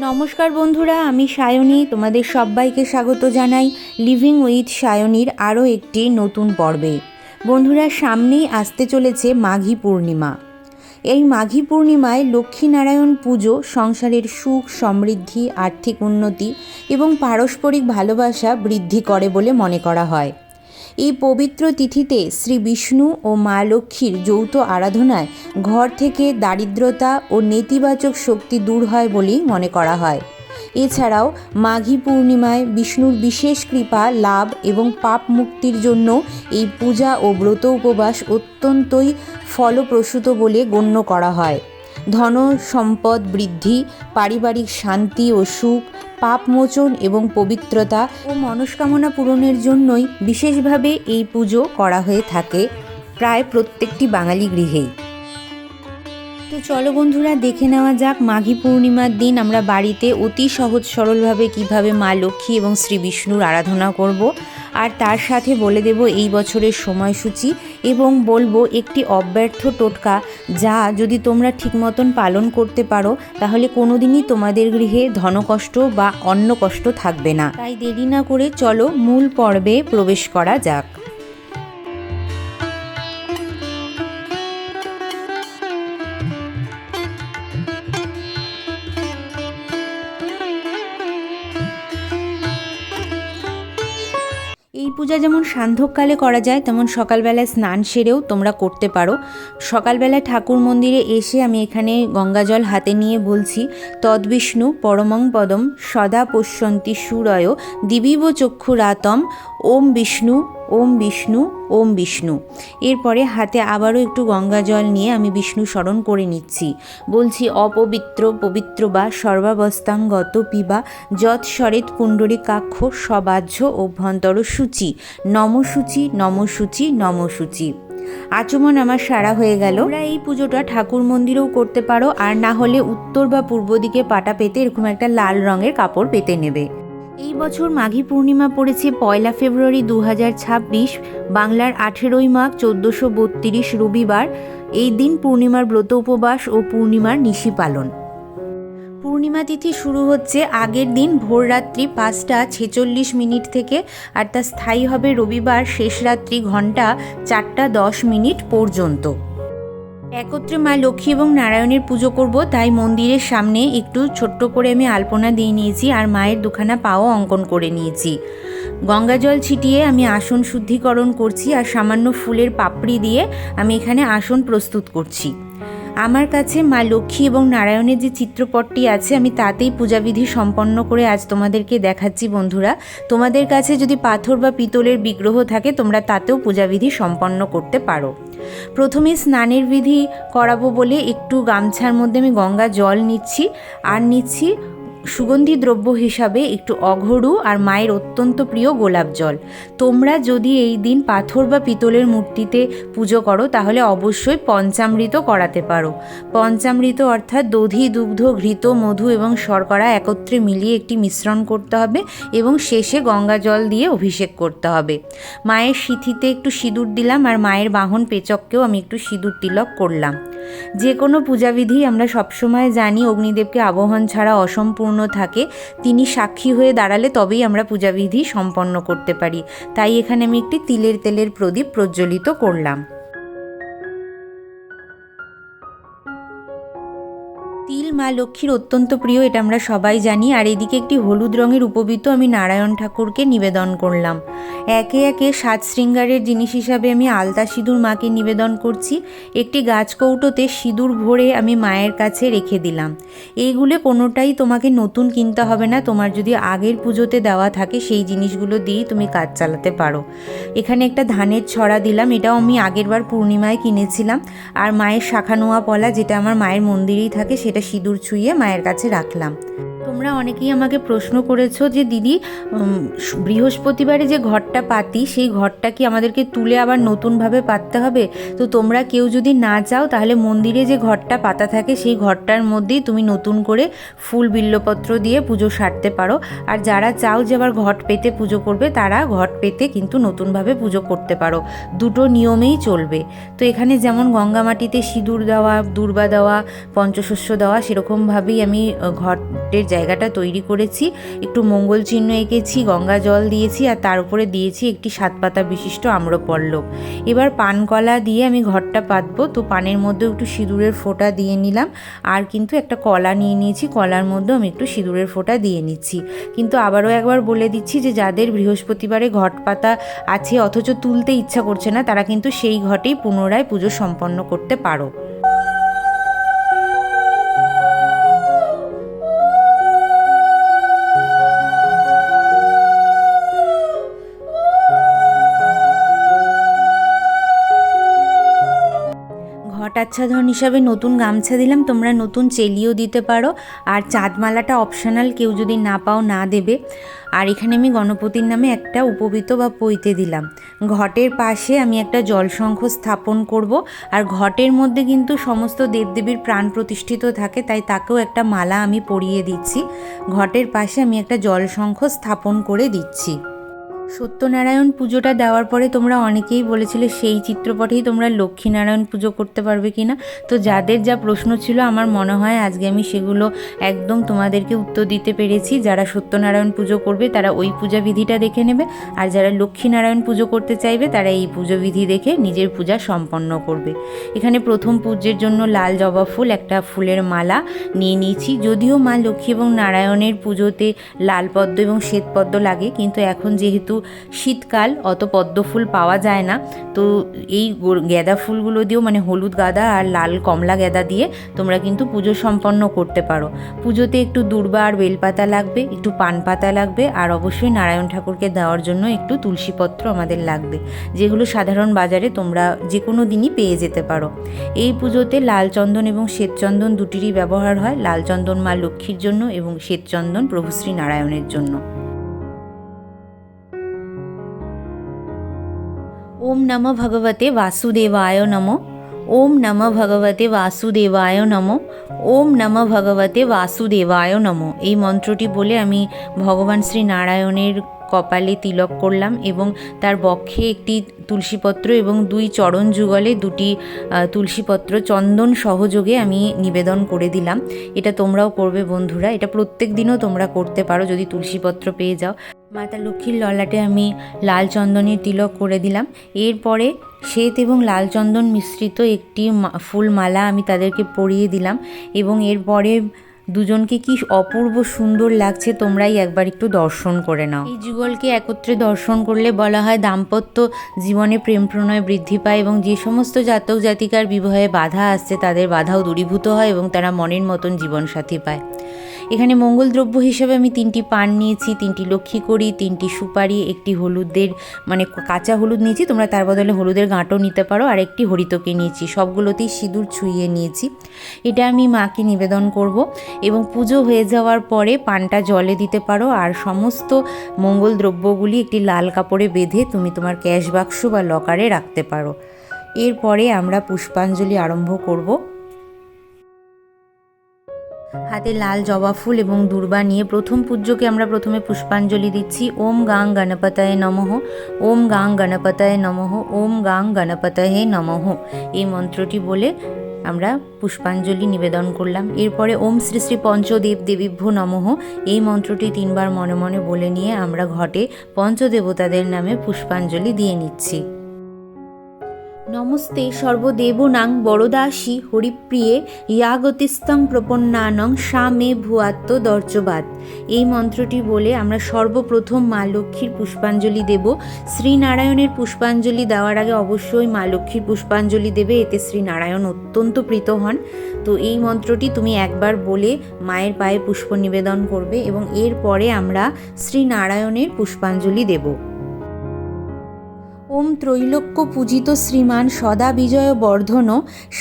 নমস্কার বন্ধুরা, আমি সায়নী। তোমাদের সবাইকে স্বাগত জানাই লিভিং উইথ সায়নীর আরও একটি নতুন পর্বে। বন্ধুরা, সামনেই আসতে চলেছে মাঘী পূর্ণিমা। এই মাঘী পূর্ণিমায় লক্ষ্মীনারায়ণ পুজো সংসারের সুখ, সমৃদ্ধি, আর্থিক উন্নতি এবং পারস্পরিক ভালোবাসা বৃদ্ধি করে বলে মনে করা হয়। এই পবিত্র তিথিতে শ্রী বিষ্ণু ও মা লক্ষ্মীর যৌথ আরাধনায় ঘর থেকে দারিদ্রতা ও নেতিবাচক শক্তি দূর হয় বলেই মনে করা হয়। এছাড়াও মাঘী পূর্ণিমায় বিষ্ণুর বিশেষ কৃপা লাভ এবং পাপ মুক্তির জন্য এই পূজা ও ব্রত উপবাস অত্যন্তই ফলপ্রসূ বলে গণ্য করা হয়। ধন সম্পদ বৃদ্ধি, পারিবারিক শান্তি ও সুখ, পাপমোচন এবং পবিত্রতা ও মনস্কামনা পূরণের জন্যই বিশেষভাবে এই পুজো করা হয়ে থাকে প্রায় প্রত্যেকটি বাঙালি গৃহেই। তো চলো বন্ধুরা, দেখে নেওয়া যাক মাঘী পূর্ণিমার দিন আমরা বাড়িতে অতি সহজ সরলভাবে কিভাবে মা লক্ষ্মী এবং শ্রী বিষ্ণুর আরাধনা করব, আর তার সাথে বলে দেব এই বছরের সময়সূচি এবং বলবো একটি অব্যর্থ টোটকা, যা যদি তোমরা ঠিক মতন পালন করতে পারো তাহলে কোনোদিনই তোমাদের গৃহে ধনকষ্ট বা অন্ন কষ্ট থাকবে না। তাই দেরি না করে চলো মূল পর্বে প্রবেশ করা যাক। এই পূজা যেমন সান্ধ্যকালে করা যায় তেমন সকালবেলায় স্নান সেরেও তোমরা করতে পারো। সকালবেলায় ঠাকুর মন্দিরে এসে আমি এখানে গঙ্গাজল হাতে নিয়ে বলছি, তদ্বিষ্ণু পরমং পদম সদা পশ্যন্তি সুরয় দিবিব চক্ষুরাতম ওম বিষ্ণু ওম বিষ্ণু ওম বিষ্ণু। এরপরে হাতে আবারও একটু গঙ্গা জল নিয়ে আমি বিষ্ণু স্মরণ করে নিচ্ছি। বলছি, অপবিত্র পবিত্র বা সর্বাবস্থাঙ্গত পিবা যৎ সরেত পুণ্ডরীকাক্ষ সবাহ্য অভ্যন্তর সূচি নমসূচি নমসূচি নমসূচি। আচমন আমার সারা হয়ে গেল। তোমরা এই পুজোটা ঠাকুর মন্দিরেও করতে পারো, আর না হলে উত্তর বা পূর্ব দিকে পাটা পেতে এরকম একটা লাল রঙের কাপড় পেতে নেবে। এই বছর মাঘী পূর্ণিমা পড়েছে 1 ফেব্রুয়ারি 2026, বাংলার 18ই মাঘ 1432 রবিবার। এই দিন পূর্ণিমার ব্রত উপবাস ও পূর্ণিমার নিশি পালন। পূর্ণিমা তিথি শুরু হচ্ছে আগের দিন ভোররাত্রি 5টা 46 থেকে, আর তা স্থায়ী হবে রবিবার শেষ রাত্রি ঘন্টা 4টা 10 পর্যন্ত। একত্রে মা লক্ষ্মী এবং নারায়ণের পুজো করব, তাই মন্দিরের সামনে একটু ছোট্ট করে আমি আলপনা দিয়ে নিয়েছি আর মায়ের দুখানা পাও অঙ্কন করে নিয়েছি। গঙ্গা জল ছিটিয়ে আমি আসন শুদ্ধিকরণ করছি, আর সামান্য ফুলের পাপড়ি দিয়ে আমি এখানে আসন প্রস্তুত করছি। আমার কাছে মা লক্ষ্মী এবং নারায়ণের যে চিত্রপটটি আছে আমি তাতেই পূজাবিধি সম্পন্ন করে আজ তোমাদেরকে দেখাচ্ছি। বন্ধুরা, তোমাদের কাছে যদি পাথর বা পিতলের বিগ্রহ থাকে তোমরা তাতেও পূজাবিধি সম্পন্ন করতে পারো। প্রথমে স্নানের বিধি করাবো বলে একটু গামছার মধ্যে আমি গঙ্গা জল নিচ্ছি, আর নিচ্ছি সুগন্ধি দ্রব্য হিসাবে একটু অঘরু আর মায়ের অত্যন্ত প্রিয় গোলাপ জল। তোমরা যদি এই দিন পাথর বা পিতলের মূর্তিতে পুজো করো তাহলে অবশ্যই পঞ্চামৃত করাতে পারো। পঞ্চামৃত অর্থাৎ দধি, দুগ্ধ, ঘৃত, মধু এবং শর্করা একত্রে মিলিয়ে একটি মিশ্রণ করতে হবে এবং শেষে গঙ্গা জল দিয়ে অভিষেক করতে হবে। মায়ের সিঁথিতে একটু সিঁদুর দিলাম, আর মায়ের বাহন পেচককেও আমি একটু সিঁদুর তিলক করলাম। যে কোনো পূজাবিধি আমরা সবসময় জানি অগ্নিদেবকে আবাহন ছাড়া অসম্পূর্ণ থাকে, তিনি সাক্ষী হয়ে দাঁড়ালে তবেই আমরা পূজাবিধি সম্পন্ন করতে পারি। তাই এখানে আমি একটি তেলের প্রদীপ প্রজ্বলিত করলাম। তিল মা লক্ষ্মীর অত্যন্ত প্রিয়, এটা আমরা সবাই জানি। আর এদিকে একটি হলুদ রঙের উপবীত আমি নারায়ণ ঠাকুরকে নিবেদন করলাম। একে একে 7 শৃঙ্গারের জিনিস হিসাবে আমি আলতা সিঁদুর মাকে নিবেদন করছি। একটি গাছ কৌটোতে সিঁদুর ভরে আমি মায়ের কাছে রেখে দিলাম। এইগুলো কোনোটাই তোমাকে নতুন কিনতে হবে না, তোমার যদি আগের পুজোতে দেওয়া থাকে সেই জিনিসগুলো দিয়েই তুমি কাজ চালাতে পারো। এখানে একটা ধানের ছড়া দিলাম, এটাও আমি আগেরবার পূর্ণিমায় কিনেছিলাম। আর মায়ের শাখা নোয়া পলা, যেটা আমার মায়ের মন্দিরেই থাকে, সেটা সিঁদুর ছুঁয়ে মায়ের কাছে রাখলাম। তোমরা অনেকেই আমাকে প্রশ্ন করেছো যে দিদি, বৃহস্পতিবারে যে ঘরটা পাতি সেই ঘরটা কি আমাদেরকে তুলে আবার নতুনভাবে পাততে হবে? তো তোমরা কেউ যদি না চাও তাহলে মন্দিরে যে ঘরটা পাতা থাকে সেই ঘরটার মধ্যেই তুমি নতুন করে ফুল বিল্লপত্র দিয়ে পুজো সারতে পারো। আর যারা চাও যে আবার ঘট পেতে পুজো করবে তারা ঘট পেতে কিন্তু নতুনভাবে পুজো করতে পারো, দুটো নিয়মেই চলবে। তো এখানে যেমন গঙ্গা মাটিতে সিঁদুর দেওয়া, দূর্বা দেওয়া, পঞ্চশস্য দেওয়া, সেরকমভাবেই আমি ঘটের জায়গাটা তৈরি করেছি, একটু মঙ্গল চিহ্ন এঁকেছি, গঙ্গা জল দিয়েছি আর তার উপরে দিয়েছি একটি 7 পাতা বিশিষ্ট আম্রপল্লব। এবার পানকলা দিয়ে আমি ঘরটা পাতবো। তো পানের মধ্যে একটু সিঁদুরের ফোঁটা দিয়ে নিলাম, আর কিন্তু একটা কলা নিয়ে নিয়েছি, কলার মধ্যেও আমি একটু সিঁদুরের ফোঁটা দিয়ে নিচ্ছি। কিন্তু আবারও একবার বলে দিচ্ছি যে যাদের বৃহস্পতিবারে ঘট পাতা আছে অথচ তুলতে ইচ্ছা করছে না, তারা কিন্তু সেই ঘটেই পুনরায় পুজো সম্পন্ন করতে পারো। ঘট আচ্ছাদন হিসাবে নতুন গামছা দিলাম, তোমরা নতুন চেলিও দিতে পারো, আর চাঁদমালাটা অপশনাল, কেউ যদি না পাও না দেবে। আর এখানে আমি গণপতির নামে একটা উপবীত বা পৈতে দিলাম। ঘটের পাশে আমি একটা জলশঙ্খ স্থাপন করব, আর ঘটের মধ্যে কিন্তু সমস্ত দেবদেবীর প্রাণ প্রতিষ্ঠিত থাকে, তাই তাকেও একটা মালা আমি পরিয়ে দিচ্ছি। ঘটের পাশে আমি একটা জলশঙ্খ স্থাপন করে দিচ্ছি। সত্যনারায়ণ পুজোটা দেওয়ার পরে তোমরা অনেকেই বলেছিলে সেই চিত্রপটেই তোমরা লক্ষ্মীনারায়ণ পুজো করতে পারবে কি না। তো যাদের যা প্রশ্ন ছিল আমার মনে হয় আজকে আমি সেগুলো একদম তোমাদেরকে উত্তর দিতে পেরেছি। যারা সত্যনারায়ণ পুজো করবে তারা ওই পূজা বিধিটা দেখে নেবে, আর যারা লক্ষ্মীনারায়ণ পুজো করতে চাইবে তারা এই পুজো বিধি দেখে নিজের পূজা সম্পন্ন করবে। এখানে প্রথম পূজ্যের জন্য লাল জবা ফুল, একটা ফুলের মালা নিয়ে নিয়েছি। যদিও মা লক্ষ্মী এবং নারায়ণের পুজোতে লাল পদ্ম এবং শ্বেত পদ্ম লাগে, কিন্তু এখন যেহেতু শীতকাল অত পদ্ম ফুল পাওয়া যায় না, তো এই গাঁদা ফুলগুলো দিয়েও মানে হলুদ গাঁদা আর লাল কমলা গাঁদা দিয়ে তোমরা কিন্তু পুজো সম্পন্ন করতে পারো। পুজোতে একটু দূর্বা আর বেলপাতা লাগবে, একটু পান পাতা লাগবে, আর অবশ্যই নারায়ণ ঠাকুরকে দেওয়ার জন্য একটু তুলসীপত্র আমাদের লাগবে, যেগুলো সাধারণ বাজারে তোমরা যে কোনো দিনই পেয়ে যেতে পারো। এই পুজোতে লাল চন্দন এবং শ্বেত চন্দন দুটিরই ব্যবহার হয়। লাল চন্দন মা লক্ষ্মীর জন্য এবং শ্বেত চন্দন প্রভু শ্রী নারায়ণের জন্য। ওম নমঃ ভগবতে বাসুদেবায় নমঃ। ওম নমঃ ভগবতে বাসুদেবায় নমঃ। ওম নমঃ ভগবতে বাসুদেবায় নমঃ। এই মন্ত্রটি বলে আমি ভগবান শ্রী নারায়ণের কপালে তিলক করলাম এবং তার বক্ষে একটি তুলসীপত্র এবং 2 চরণ যুগলে 2টি তুলসীপত্র চন্দন সহযোগে আমি নিবেদন করে দিলাম। এটা তোমরাও করবে বন্ধুরা, এটা প্রত্যেক দিনও তোমরা করতে পারো যদি তুলসীপত্র পেয়ে যাও। মাতা লক্ষ্মীর ললাটে আমি লাল চন্দনের তিলক করে দিলাম। এরপরে শ্বেত এবং লাল চন্দন মিশ্রিত একটি ফুল মালা আমি তাদেরকে পরিয়ে দিলাম, এবং এরপরে দুজনকে কি অপূর্ব সুন্দর লাগছে তোমরাই একবার একটু দর্শন করে নাও। এই যুগলকে একত্রে দর্শন করলে বলা হয় দাম্পত্য জীবনে প্রেম প্রণয় বৃদ্ধি পায়, এবং যে সমস্ত জাতক জাতিকার বিবাহে বাধা আসছে তাদের বাধাও দূরীভূত হয় এবং তারা মনের মতন জীবনসাথী পায়। এখানে মঙ্গল দ্রব্য হিসেবে আমি 3টি পান নিয়েছি, 3টি লক্ষ্মী কড়ি, 3টি সুপারি, একটি হলুদের মানে কাঁচা হলুদ নিয়েছি, তোমরা তার বদলে হলুদের গাঁটও নিতে পারো, আর একটি হরিতকে নিয়েছি। সবগুলোতেই সিঁদুর ছুঁয়ে নিয়েছি। এটা আমি মাকে নিবেদন করব, এবং পুজো হয়ে যাওয়ার পরে পানটা জলে দিতে পারো, আর সমস্ত মঙ্গল দ্রব্যগুলি একটি লাল কাপড়ে বেঁধে তুমি তোমার ক্যাশ বাক্স বা লকারে রাখতে পারো। এরপরে আমরা পুষ্পাঞ্জলি আরম্ভ করব। হাতে লাল জবা ফুল এবং দূর্বা নিয়ে প্রথম পূজ্যকে আমরা প্রথমে পুষ্পাঞ্জলি দিচ্ছি। ওম গাং গণপতায় নমঃ, ওম গাং গণপতায় নমঃ, ওম গাং গণপতায়ে নমঃ। এই মন্ত্রটি বলে আমরা পুষ্পাঞ্জলি নিবেদন করলাম। এরপরে ওম শ্রী শ্রী পঞ্চদেব দেবীভ্যো নমঃ, এই মন্ত্রটি 3 বার মনে মনে বলে নিয়ে আমরা ঘটে পঞ্চদেবতাদের নামে পুষ্পাঞ্জলি দিয়ে নিচ্ছি। নমস্তে সর্বদেবনাং বরদাসী হরিপ্রিয়ে ইয়াগতিস্তং প্রপন্নানং সা মে ভুয়াত্ম দর্জবাদ। এই মন্ত্রটি বলে আমরা সর্বপ্রথম মা লক্ষ্মীর পুষ্পাঞ্জলি দেব। শ্রীনারায়ণের পুষ্পাঞ্জলি দেওয়ার আগে অবশ্যই মা লক্ষ্মীর পুষ্পাঞ্জলি দেবে, এতে শ্রীনারায়ণ অত্যন্ত প্রীত হন। তো এই মন্ত্রটি তুমি একবার বলে মায়ের পায়ে পুষ্প নিবেদন করবে, এবং এরপরে আমরা শ্রীনারায়ণের পুষ্পাঞ্জলি দেব। ওম ত্রৈলোক্য পূজিত শ্রীমান সদা বিজয় বর্ধন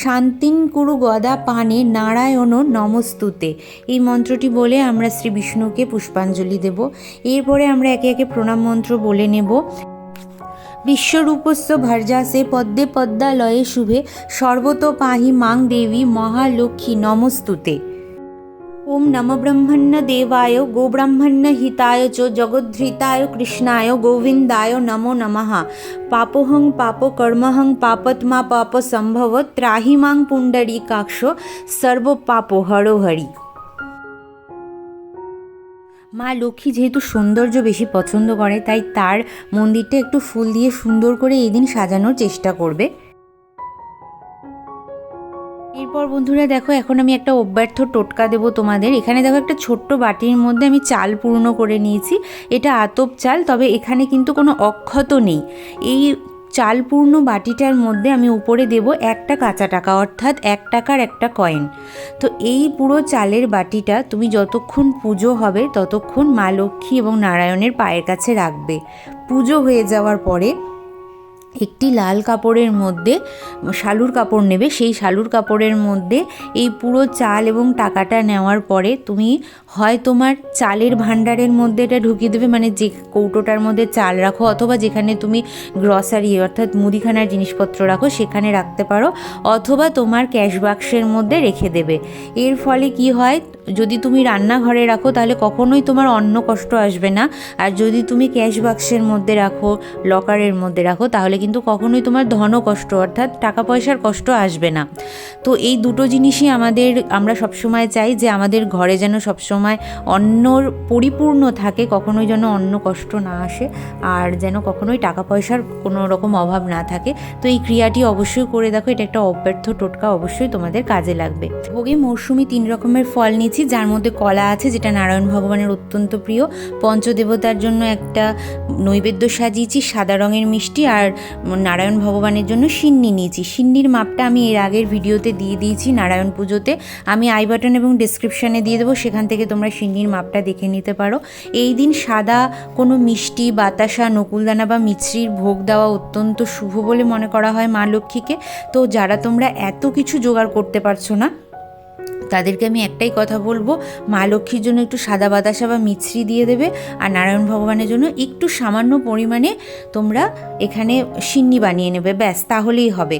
শান্তিন কুরু গদা পানে নারায়ণ নমস্তুতে। এই মন্ত্রটি বলে আমরা শ্রী বিষ্ণুকে পুষ্পাঞ্জলি দেব। এরপরে আমরা একে একে প্রণাম মন্ত্র বলে নেব। বিশ্বরূপস্য ভর্জাসে পদ্মে পদ্মালয়ে শুভে সর্বতো পাহি মাং দেবী মহালক্ষ্মী নমস্তুতে। ওম নম ব্রহ্মণ্য দেবায় গোব্রাহ্মণ্য হিতায় চ জগদ্ধৃতায় কৃষ্ণায় গোবিন্দায় নমো নমঃ। পাপোহং পাপকর্মহং পাপত্মা পাপ সম্ভব ত্রাহি মাং পুণ্ডরীকাক্ষ সর্ব পাপ হর হরি। মা লক্ষ্মী যেহেতু সৌন্দর্য বেশি পছন্দ করে, তাই তার মন্দিরটা একটু ফুল দিয়ে সুন্দর করে এই দিন সাজানোর চেষ্টা করবে। এরপর বন্ধুরা দেখো, এখন আমি একটা অব্যর্থ টোটকা দেবো তোমাদের। এখানে দেখো একটা ছোট্ট বাটির মধ্যে আমি চাল পূর্ণ করে নিয়েছি। এটা আতপ চাল, তবে এখানে কিন্তু কোনো অক্ষত নেই। এই চালপূর্ণ বাটিটার মধ্যে আমি উপরে দেব একটা কাঁচা টাকা, অর্থাৎ 1 টাকার একটা কয়েন। তো এই পুরো চালের বাটিটা তুমি যতক্ষণ পুজো হবে ততক্ষণ মা লক্ষ্মী এবং নারায়ণের পায়ের কাছে রাখবে। পুজো হয়ে যাওয়ার পরে একটি লাল কাপড়ের মধ্যে শালুর কাপড় নেবে, সেই শালুর কাপড়ের মধ্যে এই পুরো চাল এবং টাকাটা নেওয়ার পরে তুমি হয় তোমার চালের ভাণ্ডারের মধ্যে এটা ঢুকিয়ে দেবে, মানে যে কৌটোটার মধ্যে চাল রাখো, অথবা যেখানে তুমি গ্রসারি অর্থাৎ মুদিখানার জিনিসপত্র রাখো সেখানে রাখতে পারো, অথবা তোমার ক্যাশ বাক্সের মধ্যে রেখে দেবে। এর ফলে কি হয়, যদি তুমি রান্নাঘরে রাখো তাহলে কখনোই তোমার অন্ন কষ্ট আসবে না, আর যদি তুমি ক্যাশ বাক্সের মধ্যে রাখো, লকারের মধ্যে রাখো, তাহলে কিন্তু কখনোই তোমার ধন কষ্ট অর্থাৎ টাকা পয়সার কষ্ট আসবে না। তো এই দুটো জিনিসই আমরা সবসময় চাই যে আমাদের ঘরে যেন সবসময় অন্নর পরিপূর্ণ থাকে, কখনোই যেন অন্ন কষ্ট না আসে, আর যেন কখনোই টাকা পয়সার কোনো রকম অভাব না থাকে। তো এই ক্রিয়াটি অবশ্যই করে দেখো, এটা একটা অব্যর্থ টোটকা, অবশ্যই তোমাদের কাজে লাগবে। ভোগে মরশুমি 3 রকমের ফল নিয়েছি, যার মধ্যে কলা আছে, যেটা নারায়ণ ভগবানের অত্যন্ত প্রিয়। পঞ্চদেবতার জন্য একটা নৈবেদ্য সাজিয়েছি সাদা রঙের মিষ্টি, আর নারায়ণ ভগবানের জন্য সিন্নি নিয়েছি। সিন্নির মাপটা আমি এর আগের ভিডিওতে দিয়ে দিয়েছি নারায়ণ পুজোতে, আমি আই বাটন এবং ডেসক্রিপশানে দিয়ে দেবো, সেখান থেকে তোমরা সিন্নির মাপটা দেখে নিতে পারো। এই দিন সাদা কোনো মিষ্টি, বাতাসা, নকুলদানা বা মিছরির ভোগ দেওয়া অত্যন্ত শুভ বলে মনে করা হয় মা লক্ষ্মীকে। তো যারা তোমরা এত কিছু জোগাড় করতে পারছো না, তাদেরকে আমি একটাই কথা বলবো, মা লক্ষ্মীর জন্য একটু সাদা বাতাসা বা মিছরি দিয়ে দেবে, আর নারায়ণ ভগবানের জন্য একটু সামান্য পরিমাণে তোমরা এখানে সিন্নি বানিয়ে নেবে, ব্যাস, তাহলেই হবে।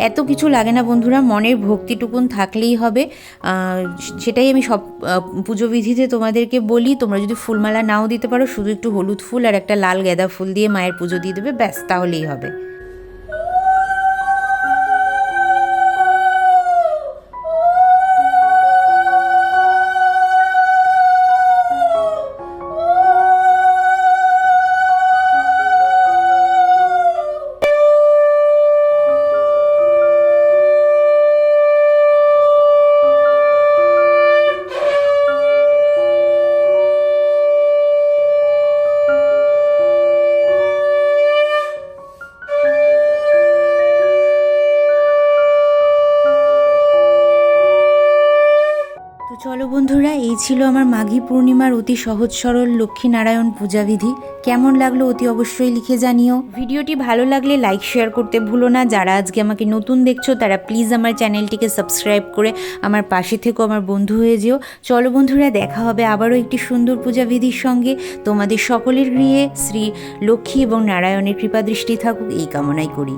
এত কিছু লাগে না বন্ধুরা, মনের ভক্তিটুকুন থাকলেই হবে। সেটাই আমি সব পুজো বিধিতে তোমাদেরকে বলি। তোমরা যদি ফুলমালা নাও দিতে পারো, শুধু একটু হলুদ ফুল আর একটা লাল গাঁদা ফুল দিয়ে মায়ের পুজো দিয়ে দেবে, ব্যাস, তাহলেই হবে। চলো বন্ধুরা, এই ছিল আমার মাঘী পূর্ণিমার অতি সহজ সরল লক্ষ্মীনারায়ণ পূজাবিধি। কেমন লাগলো অতি অবশ্যই লিখে জানিও। ভিডিওটি ভালো লাগলে লাইক শেয়ার করতে ভুলো না। যারা আজকে আমাকে নতুন দেখছো তারা প্লিজ আমার চ্যানেলটিকে সাবস্ক্রাইব করে আমার পাশে থেকো, আমার বন্ধু হয়ে যেও। চলো বন্ধুরা, দেখা হবে আবারও একটি সুন্দর পূজাবিধির সঙ্গে। তোমাদের সকলের গৃহে শ্রী লক্ষ্মী এবং নারায়ণের কৃপাদৃষ্টি থাকুক, এই কামনাই করি।